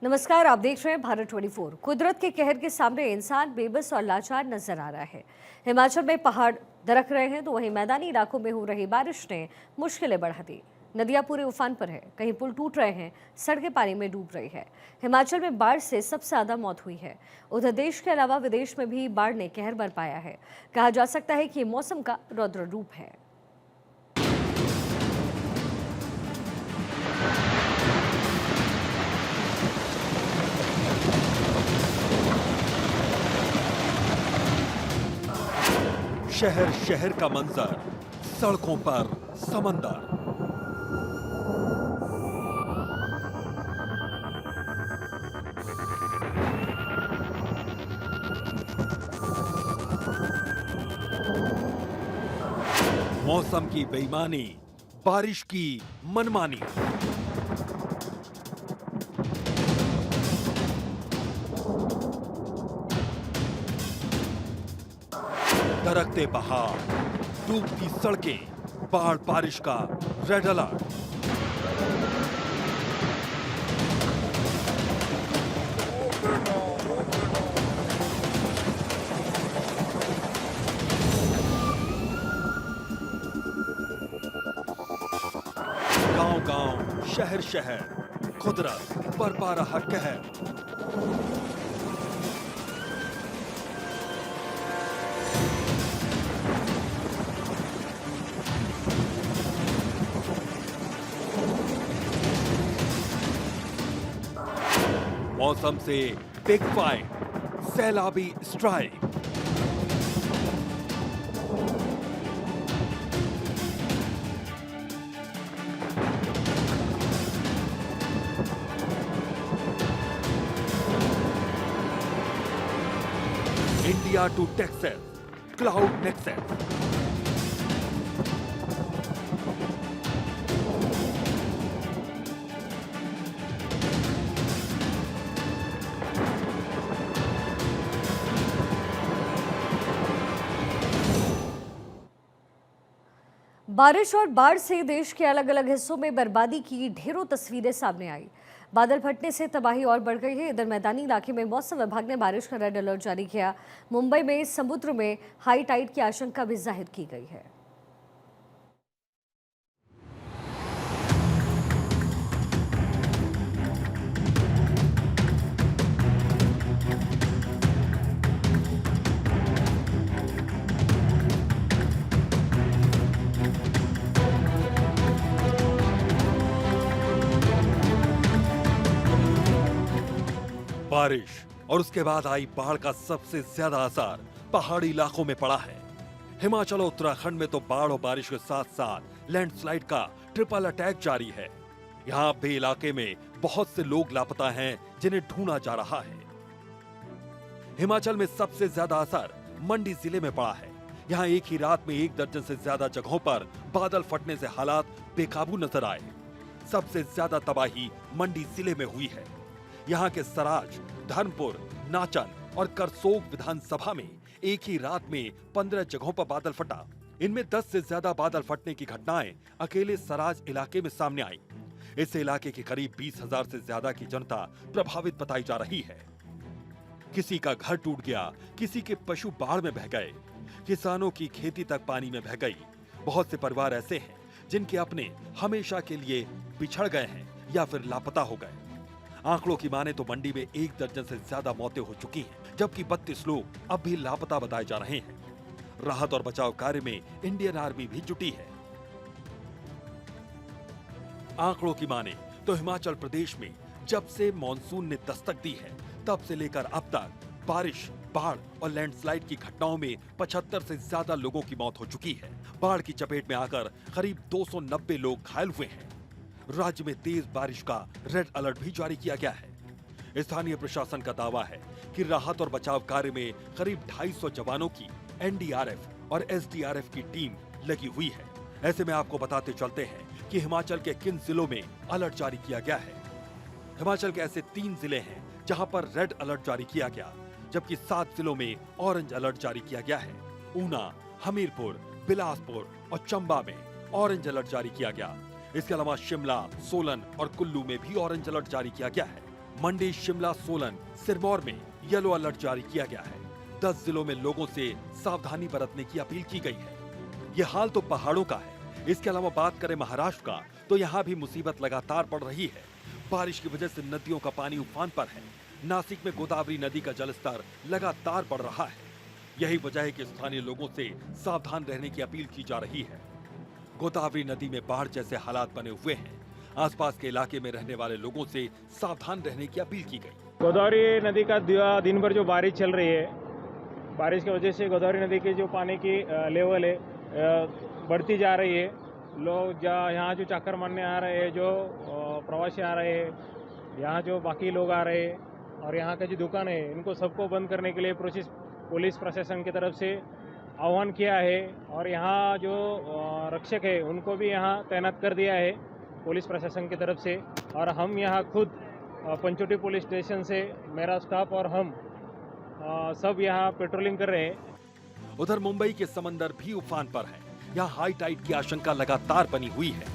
नमस्कार, आप देख रहे हैं भारत 24। कुदरत के कहर के सामने इंसान बेबस और लाचार नजर आ रहा है। हिमाचल में पहाड़ दरक रहे हैं तो वहीं मैदानी इलाकों में हो रही बारिश ने मुश्किलें बढ़ा दी। नदियां पूरे उफान पर है, कहीं पुल टूट रहे हैं, सड़कें पानी में डूब रही है। हिमाचल में बाढ़ से सबसे ज्यादा मौत हुई है। उधर देश के अलावा विदेश में भी बाढ़ ने कहर बरपाया है। कहा जा सकता है कि ये मौसम का रौद्र रूप है। शहर शहर का मंजर, सड़कों पर समंदर। मौसम की बेईमानी, बारिश की मनमानी। दरकते पहाड़, डूबती सड़कें, बाढ़ बारिश का रेड अलर्ट। गांव-गांव, शहर-शहर, कुदरत बरपा रहा कहर। मौसम से बिग फाइट, सैलाबी strike. India to Texas, cloud nexus. बारिश और बाढ़ से देश के अलग अलग हिस्सों में बर्बादी की ढेरों तस्वीरें सामने आई। बादल फटने से तबाही और बढ़ गई है। इधर मैदानी इलाके में मौसम विभाग ने बारिश का रेड अलर्ट जारी किया। मुंबई में समुद्र में हाई टाइड की आशंका भी जाहिर की गई है। बारिश और उसके बाद आई बाढ़ का सबसे ज्यादा असर पहाड़ी इलाकों में पड़ा है। हिमाचल और उत्तराखंड में तो बाढ़ और बारिश के साथ साथ लैंडस्लाइड का ट्रिपल अटैक जारी है। यहाँ भी इलाके में बहुत से लोग लापता हैं जिन्हें ढूंढा जा रहा है। हिमाचल में सबसे ज्यादा असर मंडी जिले में पड़ा है। यहाँ एक ही रात में 1 दर्जन से ज्यादा जगहों पर बादल फटने से हालात बेकाबू नजर आए। सबसे ज्यादा तबाही मंडी जिले में हुई है। यहाँ के सराज, धर्मपुर, नाचन और करसोग विधानसभा में एक ही रात में 15 जगहों पर बादल फटा। इनमें 10 से ज्यादा बादल फटने की घटनाएं अकेले सराज इलाके में सामने आई। इस इलाके की करीब 20,000 से ज्यादा की जनता प्रभावित बताई जा रही है। किसी का घर टूट गया, किसी के पशु बाढ़ में बह गए, किसानों की खेती तक पानी में बह गई। बहुत से परिवार ऐसे हैं जिनके अपने हमेशा के लिए बिछड़ गए हैं या फिर लापता हो गए। आंकड़ों की माने तो मंडी में 1 दर्जन से ज्यादा मौतें हो चुकी हैं, जबकि 32 लोग अब भी लापता बताए जा रहे हैं। राहत और बचाव कार्य में इंडियन आर्मी भी जुटी है। आंकड़ों की माने तो हिमाचल प्रदेश में जब से मॉनसून ने दस्तक दी है, तब से लेकर अब तक बारिश, बाढ़ और लैंडस्लाइड की घटनाओं में 75 से ज्यादा लोगों की मौत हो चुकी है। बाढ़ की चपेट में आकर करीब 290 लोग घायल हुए हैं। राज्य में तेज बारिश का रेड अलर्ट भी जारी किया गया है। स्थानीय प्रशासन का दावा है कि राहत और बचाव कार्य में करीब 250 जवानों की एनडीआरएफ और एसडीआरएफ की टीम लगी हुई है। ऐसे में आपको बताते चलते हैं कि हिमाचल के किन जिलों में अलर्ट जारी किया गया है। हिमाचल के ऐसे 3 जिले हैं जहां पर रेड अलर्ट जारी किया गया, जबकि 7 जिलों में ऑरेंज अलर्ट जारी किया गया है। ऊना, हमीरपुर, बिलासपुर और चंबा में ऑरेंज अलर्ट जारी किया गया। इसके अलावा शिमला, सोलन और कुल्लू में भी ऑरेंज अलर्ट जारी किया गया है। मंडी, शिमला, सोलन, सिरमौर में येलो अलर्ट जारी किया गया है। 10 जिलों में लोगों से सावधानी बरतने की अपील की गई है। ये हाल तो पहाड़ों का है। इसके अलावा बात करें महाराष्ट्र का, तो यहाँ भी मुसीबत लगातार बढ़ रही है। बारिश की वजह से नदियों का पानी उफान पर है। नासिक में गोदावरी नदी का जलस्तर लगातार बढ़ रहा है। यही वजह है कि स्थानीय लोगों से सावधान रहने की अपील की जा रही है। गोदावरी नदी में बाढ़ जैसे हालात बने हुए हैं। आसपास के इलाके में रहने वाले लोगों से सावधान रहने की अपील की गई। गोदावरी नदी का दिन भर जो बारिश चल रही है, बारिश की वजह से गोदावरी नदी की जो पानी की लेवल है बढ़ती जा रही है। लोग यहाँ जो चक्कर मारने आ रहे हैं, जो प्रवासी आ रहे हैं, यहाँ जो बाकी लोग आ रहे हैं और यहाँ का जो दुकान है, इनको सबको बंद करने के लिए पुलिस प्रशासन की तरफ से आह्वान किया है। और यहाँ जो रक्षक है उनको भी यहाँ तैनात कर दिया है पुलिस प्रशासन की तरफ से। और हम यहाँ खुद पंचोटी पुलिस स्टेशन से मेरा स्टाफ और हम सब यहाँ पेट्रोलिंग कर रहे हैं। उधर मुंबई के समंदर भी उफान पर है। यहाँ हाई टाइड की आशंका लगातार बनी हुई है।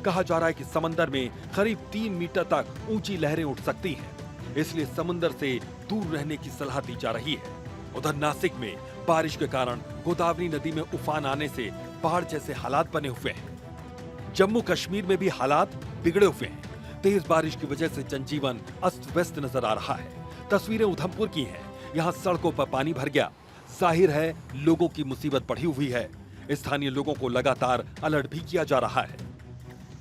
कहा जा रहा है कि समंदर में करीब 3 मीटर तक ऊंची लहरें उठ सकती हैं, इसलिए समुद्र से दूर रहने की सलाह दी जा रही है। उधर नासिक में बारिश के कारण गोदावरी नदी में उफान आने से बाढ़ जैसे हालात बने हुए हैं। जम्मू कश्मीर में भी हालात बिगड़े हुए हैं। तेज बारिश की वजह से जनजीवन अस्त व्यस्त नजर आ रहा है। तस्वीरें उधमपुर की हैं। यहाँ सड़कों पर पानी भर गया। जाहिर है लोगों की मुसीबत बढ़ी हुई है। स्थानीय लोगों को लगातार अलर्ट भी किया जा रहा है।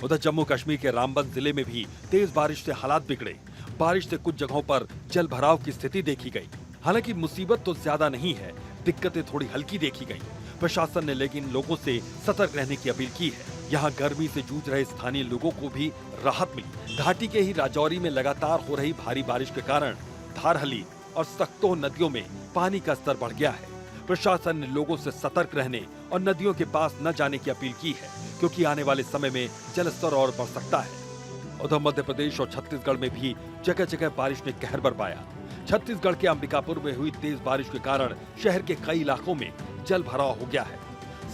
उधर जम्मू कश्मीर के रामबन जिले में भी तेज बारिश से हालात बिगड़े। बारिश से कुछ जगहों पर जल भराव की स्थिति देखी गई। हालांकि मुसीबत तो ज्यादा नहीं है, दिक्कतें थोड़ी हल्की देखी गई। प्रशासन ने लेकिन लोगों से सतर्क रहने की अपील की है। यहाँ गर्मी से जूझ रहे स्थानीय लोगों को भी राहत मिली। घाटी के ही राजौरी में लगातार हो रही भारी बारिश के कारण धारहली और सक्तो नदियों में पानी का स्तर बढ़ गया है। प्रशासन ने लोगों से सतर्क रहने और नदियों के पास न जाने की अपील की है, क्योंकि आने वाले समय में जलस्तर और बढ़ सकता है। उधर मध्य प्रदेश और छत्तीसगढ़ में भी जगह जगह बारिश ने कहर बरपाया। छत्तीसगढ़ के अंबिकापुर में हुई तेज बारिश के कारण शहर के कई इलाकों में जल भराव हो गया है।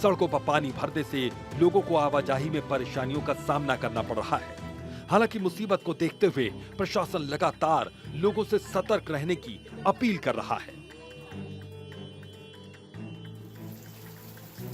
सड़कों पर पानी भरने से लोगों को आवाजाही में परेशानियों का सामना करना पड़ रहा है। हालांकि मुसीबत को देखते हुए प्रशासन लगातार लोगों से सतर्क रहने की अपील कर रहा है।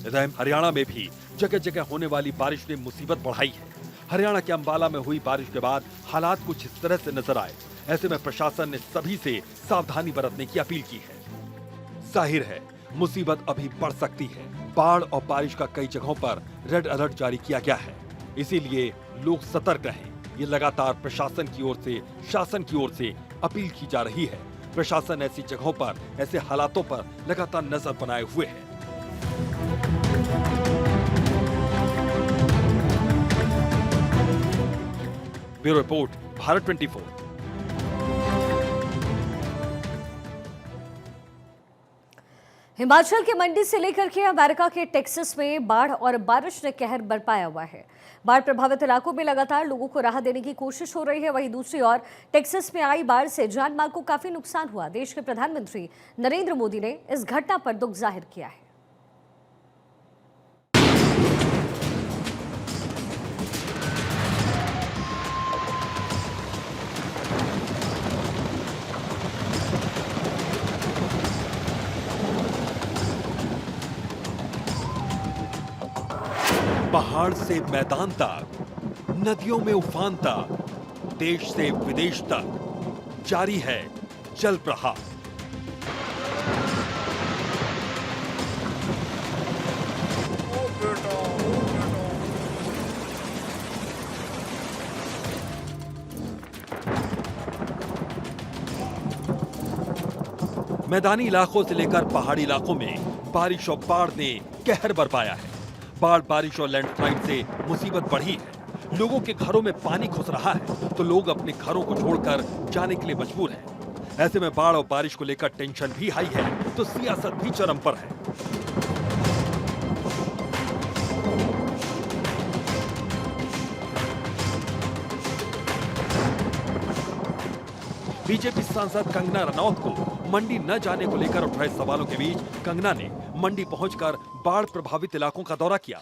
इधर हरियाणा में भी जगह जगह होने वाली बारिश ने मुसीबत बढ़ाई है। हरियाणा के अंबाला में हुई बारिश के बाद हालात कुछ इस तरह से नजर आए। ऐसे में प्रशासन ने सभी से सावधानी बरतने की अपील की है। जाहिर है मुसीबत अभी बढ़ सकती है। बाढ़ और बारिश का कई जगहों पर रेड अलर्ट जारी किया गया है, इसीलिए लोग सतर्क रहें। ये लगातार प्रशासन की ओर से, शासन की ओर से अपील की जा रही है। प्रशासन ऐसी जगहों पर, ऐसे हालातों पर लगातार नजर बनाए हुए है। Bureau report, Bharat 24। हिमाचल के मंडी से लेकर के अमेरिका के टेक्सास में बाढ़ और बारिश ने कहर बरपाया हुआ है। बाढ़ प्रभावित इलाकों में लगातार लोगों को राहत देने की कोशिश हो रही है। वहीं दूसरी ओर टेक्सास में आई बाढ़ से जान माल को काफी नुकसान हुआ। देश के प्रधानमंत्री नरेंद्र मोदी ने इस घटना पर दुख जाहिर किया है। पहाड़ से मैदान तक, नदियों में उफान तक, देश से विदेश तक जारी है जल प्रवाह। मैदानी इलाकों से लेकर पहाड़ी इलाकों में बारिश और बाढ़ ने कहर बरपाया है। बाढ़, बारिश और लैंडस्लाइड से मुसीबत बढ़ी है। लोगों के घरों में पानी घुस रहा है तो लोग अपने घरों को छोड़कर जाने के लिए मजबूर हैं। ऐसे में बाढ़ और बारिश को लेकर टेंशन भी हाई है तो सियासत भी चरम पर है। बीजेपी सांसद कंगना रनौत को मंडी न जाने को लेकर उठ रहे सवालों के बीच कंगना ने मंडी पहुंचकर बाढ़ प्रभावित इलाकों का दौरा किया।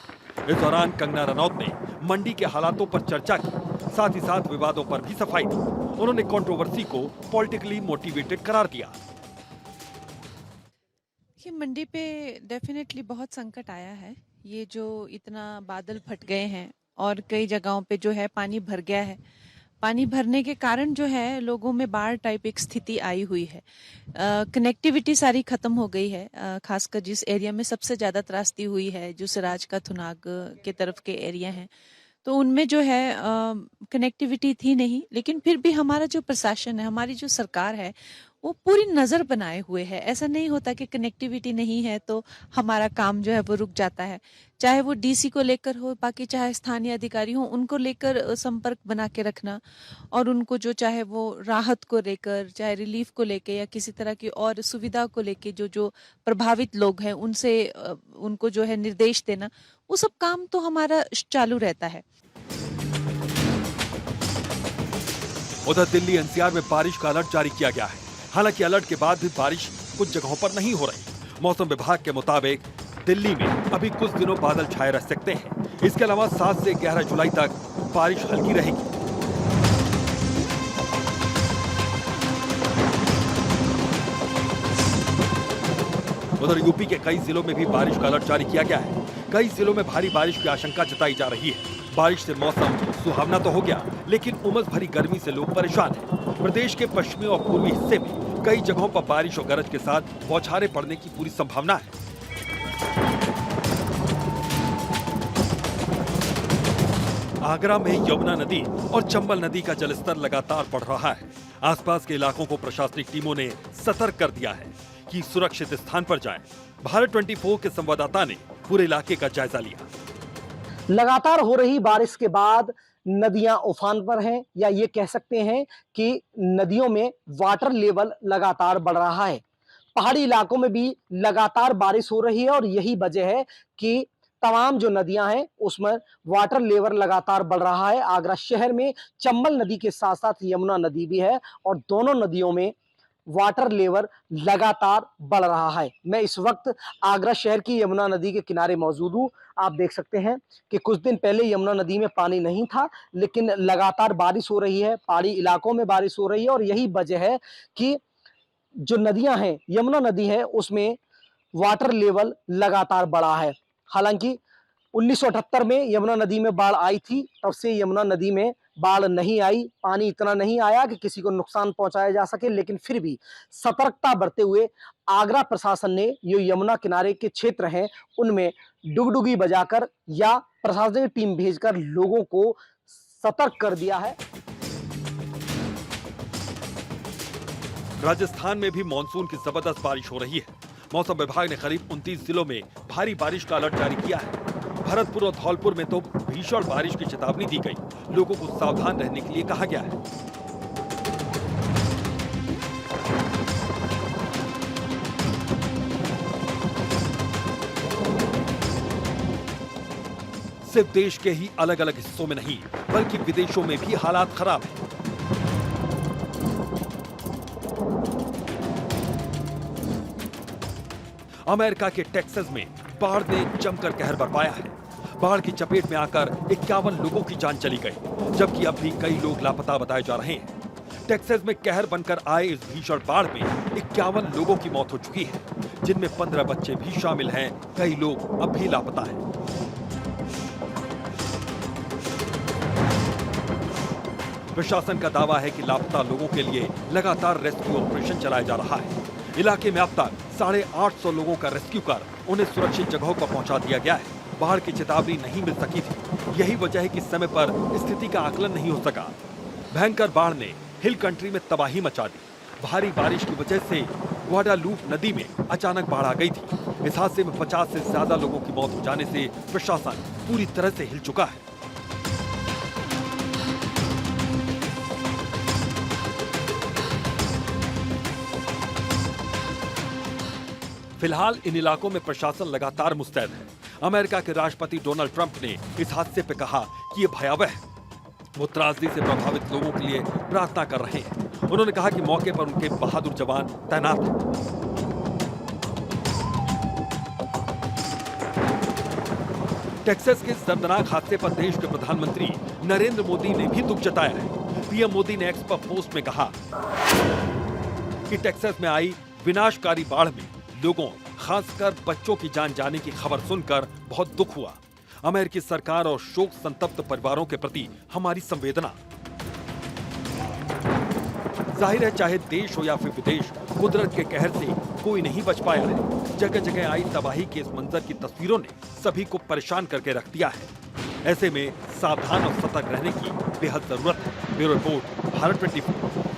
इस दौरान कंगना रनौत ने मंडी के हालातों पर चर्चा की। साथ ही साथ विवादों पर भी सफाई दी। उन्होंने कंट्रोवर्सी को पॉलिटिकली मोटिवेटेड करार दिया। ये मंडी पे डेफिनेटली बहुत संकट आया है। ये जो इतना बादल फट गए हैं और कई जगहों पे जो है पानी भर गया है। पानी भरने के कारण जो है लोगों में बाढ़ टाइप एक स्थिति आई हुई है। कनेक्टिविटी सारी खत्म हो गई है। खासकर जिस एरिया में सबसे ज्यादा त्रासदी हुई है, जो सिराज का थुनाग के तरफ के एरिया हैं, तो उनमें जो है कनेक्टिविटी थी नहीं। लेकिन फिर भी हमारा जो प्रशासन है, हमारी जो सरकार है, वो पूरी नजर बनाए हुए है। ऐसा नहीं होता कि कनेक्टिविटी नहीं है तो हमारा काम जो है वो रुक जाता है। चाहे वो डीसी को लेकर हो, बाकी चाहे स्थानीय अधिकारी हो, उनको लेकर संपर्क बना के रखना और उनको जो चाहे वो राहत को लेकर, चाहे रिलीफ को लेकर या किसी तरह की और सुविधा को लेकर जो जो प्रभावित लोग हैं उनसे उनको जो है निर्देश देना, वो सब काम तो हमारा चालू रहता है। उधर दिल्ली एनसीआर में बारिश का अलर्ट जारी किया गया है। हालांकि अलर्ट के बाद भी बारिश कुछ जगहों पर नहीं हो रही। मौसम विभाग के मुताबिक दिल्ली में अभी कुछ दिनों बादल छाए रह सकते हैं। इसके अलावा 7 से 11 जुलाई तक बारिश हल्की रहेगी। उधर यूपी के कई जिलों में भी बारिश का अलर्ट जारी किया गया है। कई जिलों में भारी बारिश की आशंका जताई जा रही है। बारिश से मौसम सुहावना तो हो गया, लेकिन उमस भरी गर्मी से लोग परेशान हैं। प्रदेश के पश्चिमी और पूर्वी हिस्से में कई जगहों पर बारिश और गरज के साथ बौछारें पड़ने की पूरी संभावना है। आगरा में यमुना नदी और चंबल नदी का जलस्तर लगातार बढ़ रहा है। आसपास के इलाकों को प्रशासनिक टीमों ने सतर्क कर दिया है कि सुरक्षित स्थान पर जाएं। भारत 24 के संवाददाता ने पूरे इलाके का जायजा लिया। लगातार हो रही बारिश के बाद नदियां उफान पर हैं, या ये कह सकते हैं कि नदियों में वाटर लेवल लगातार बढ़ रहा है। पहाड़ी इलाकों में भी लगातार बारिश हो रही है और यही वजह है कि तमाम जो नदियां हैं उसमें वाटर लेवल लगातार बढ़ रहा है। आगरा शहर में चंबल नदी के साथ साथ यमुना नदी भी है और दोनों नदियों में वाटर लेवल लगातार बढ़ रहा है। मैं इस वक्त आगरा शहर की यमुना नदी के किनारे मौजूद हूँ। आप देख सकते हैं कि कुछ दिन पहले यमुना नदी में पानी नहीं था, लेकिन लगातार बारिश हो रही है, पहाड़ी इलाकों में बारिश हो रही है और यही वजह है कि जो नदियां हैं, यमुना नदी है, उसमें वाटर लेवल लगातार बढ़ा है। हालांकि 1978 में यमुना नदी में बाढ़ आई थी, तब से यमुना नदी में बाढ़ नहीं आई। पानी इतना नहीं आया कि किसी को नुकसान पहुंचाया जा सके, लेकिन फिर भी सतर्कता बरते हुए आगरा प्रशासन ने जो यमुना किनारे के क्षेत्र हैं उनमें डुगडुगी बजाकर या प्रशासनिक टीम भेजकर लोगों को सतर्क कर दिया है। राजस्थान में भी मानसून की जबरदस्त बारिश हो रही है। मौसम विभाग ने करीब 29 जिलों में भारी बारिश का अलर्ट जारी किया है। भरतपुर और धौलपुर में तो भीषण बारिश की चेतावनी दी गई। लोगों को सावधान रहने के लिए कहा गया है। सिर्फ देश के ही अलग अलग हिस्सों में नहीं, बल्कि विदेशों में भी हालात खराब हैं। अमेरिका के टेक्सास में बाढ़ ने जमकर कहर बरपाया है। बाढ़ की चपेट में आकर 51 लोगों की जान चली गई, जबकि अब भी कई लोग लापता बताए जा रहे हैं। टेक्सास में कहर बनकर आए इस भीषण बाढ़ में 51 लोगों की मौत हो चुकी है, जिनमें 15 बच्चे भी शामिल हैं। कई लोग अब भी लापता हैं। प्रशासन का दावा है कि लापता लोगों के लिए लगातार रेस्क्यू ऑपरेशन चलाया जा रहा है। इलाके में अब तक 850 लोगों का रेस्क्यू कर उन्हें सुरक्षित जगहों पर पहुंचा दिया गया है। बाढ़ की चेतावनी नहीं मिल सकी थी। यही वजह है कि समय पर स्थिति का आकलन नहीं हो सका। भयंकर बाढ़ ने हिल कंट्री में तबाही मचा दी। भारी बारिश की वजह से ग्वाडालूप नदी में अचानक बाढ़ आ गई थी। इस हादसे में 50 से ज्यादा लोगों की मौत हो जाने से प्रशासन पूरी तरह से हिल चुका है। फिलहाल इन इलाकों में प्रशासन लगातार मुस्तैद है। अमेरिका के राष्ट्रपति डोनाल्ड ट्रंप ने इस हादसे पर कहा कि यह भयावह है। वो त्रासदी से प्रभावित लोगों के लिए प्रार्थना कर रहे हैं। उन्होंने कहा कि मौके पर उनके बहादुर जवान तैनात हैं। टेक्सास के इस दर्दनाक हादसे पर देश के प्रधानमंत्री नरेंद्र मोदी ने भी दुख जताया है। पीएम मोदी ने एक्स पर पोस्ट में कहा कि टेक्सास में आई विनाशकारी बाढ़ में लोगों, खासकर बच्चों की जान जाने की खबर सुनकर बहुत दुख हुआ। अमेरिकी सरकार और शोक संतप्त परिवारों के प्रति हमारी संवेदना। जाहिर है, चाहे देश हो या फिर विदेश, कुदरत के कहर से कोई नहीं बच पाया है। जगह जगह आई तबाही के इस मंजर की तस्वीरों ने सभी को परेशान करके रख दिया है। ऐसे में सावधान और सतर्क रहने की बेहद जरूरत है। Bureau report, Bharat 24।